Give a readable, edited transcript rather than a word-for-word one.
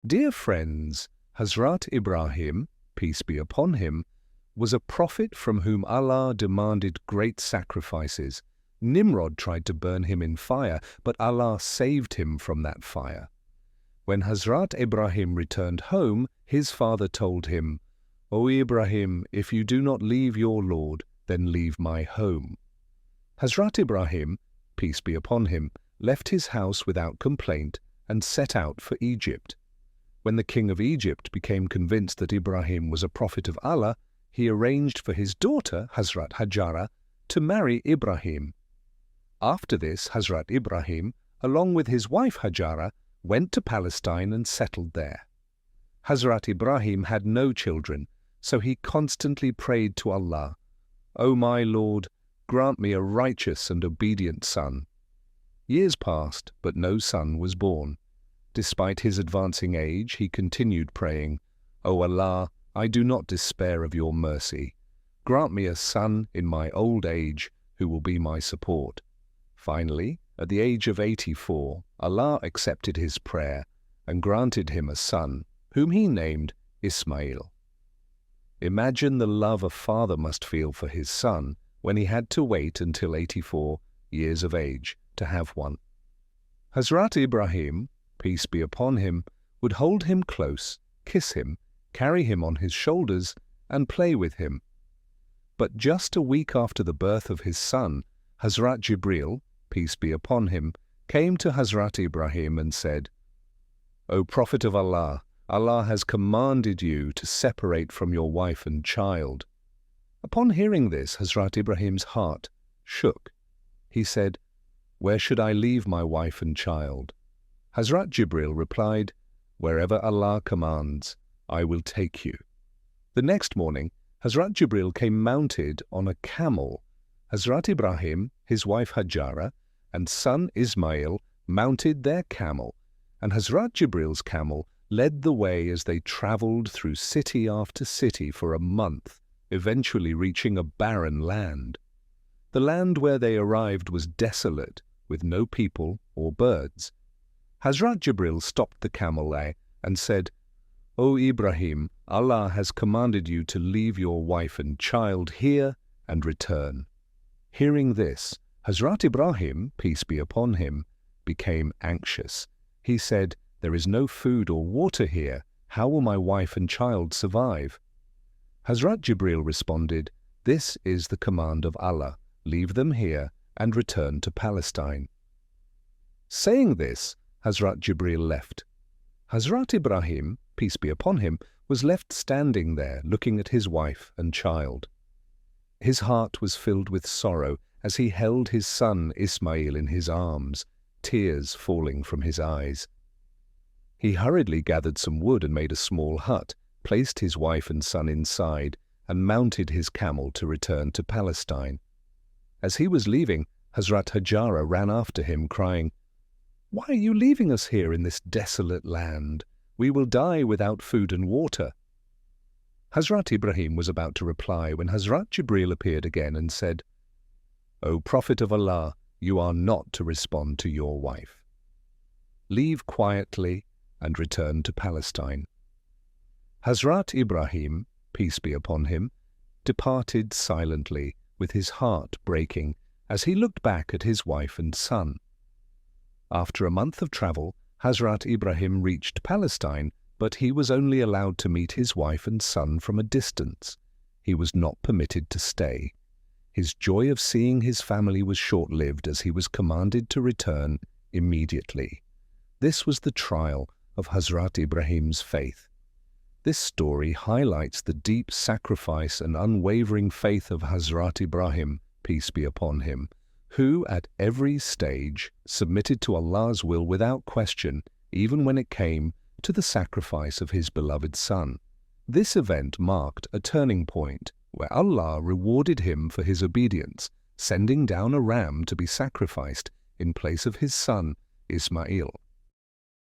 Dear friends, Hazrat Ibrahim, peace be upon him, was a prophet from whom Allah demanded great sacrifices. Nimrod tried to burn him in fire, but Allah saved him from that fire. When Hazrat Ibrahim returned home, his father told him, "O Ibrahim, if you do not leave your Lord, then leave my home." Hazrat Ibrahim, peace be upon him, left his house without complaint and set out for Egypt. When the king of Egypt became convinced that Ibrahim was a prophet of Allah, he arranged for his daughter, Hazrat Hajara, to marry Ibrahim. After this, Hazrat Ibrahim, along with his wife Hajara, went to Palestine and settled there. Hazrat Ibrahim had no children, so he constantly prayed to Allah, "O my Lord, grant me a righteous and obedient son." Years passed, but no son was born. Despite his advancing age, he continued praying, "O Allah, I do not despair of your mercy. Grant me a son in my old age who will be my support." Finally, at the age of 84, Allah accepted his prayer and granted him a son, whom he named Ismail. Imagine the love a father must feel for his son when he had to wait until 84 years of age to have one. Hazrat Ibrahim, peace be upon him, would hold him close, kiss him, carry him on his shoulders, and play with him. But just a week after the birth of his son, Hazrat Jibril, peace be upon him, came to Hazrat Ibrahim and said, "O Prophet of Allah, Allah has commanded you to separate from your wife and child." Upon hearing this, Hazrat Ibrahim's heart shook. He said, "Where should I leave my wife and child?" Hazrat Jibril replied, "Wherever Allah commands, I will take you." The next morning, Hazrat Jibril came mounted on a camel. Hazrat Ibrahim, his wife Hajara, and son Ismail mounted their camel, and Hazrat Jibril's camel led the way as they travelled through city after city for a month, eventually reaching a barren land. The land where they arrived was desolate, with no people or birds. Hazrat Jibril stopped the camel and said, "O Ibrahim, Allah has commanded you to leave your wife and child here and return." Hearing this, Hazrat Ibrahim, peace be upon him, became anxious. He said, "There is no food or water here. How will my wife and child survive?" Hazrat Jibril responded, "This is the command of Allah. Leave them here and return to Palestine." Saying this, Hazrat Jibril left. Hazrat Ibrahim, peace be upon him, was left standing there looking at his wife and child. His heart was filled with sorrow as he held his son Ismail in his arms, tears falling from his eyes. He hurriedly gathered some wood and made a small hut, placed his wife and son inside, and mounted his camel to return to Palestine. As he was leaving, Hazrat Hajara ran after him, crying, "Why are you leaving us here in this desolate land? We will die without food and water." Hazrat Ibrahim was about to reply when Hazrat Jibril appeared again and said, "O Prophet of Allah, you are not to respond to your wife. Leave quietly and return to Palestine." Hazrat Ibrahim, peace be upon him, departed silently with his heart breaking as he looked back at his wife and son. After a month of travel, Hazrat Ibrahim reached Palestine, but he was only allowed to meet his wife and son from a distance. He was not permitted to stay. His joy of seeing his family was short-lived as he was commanded to return immediately. This was the trial of Hazrat Ibrahim's faith. This story highlights the deep sacrifice and unwavering faith of Hazrat Ibrahim, peace be upon him, who at every stage submitted to Allah's will without question, even when it came to the sacrifice of his beloved son. This event marked a turning point where Allah rewarded him for his obedience, sending down a ram to be sacrificed in place of his son Ismail.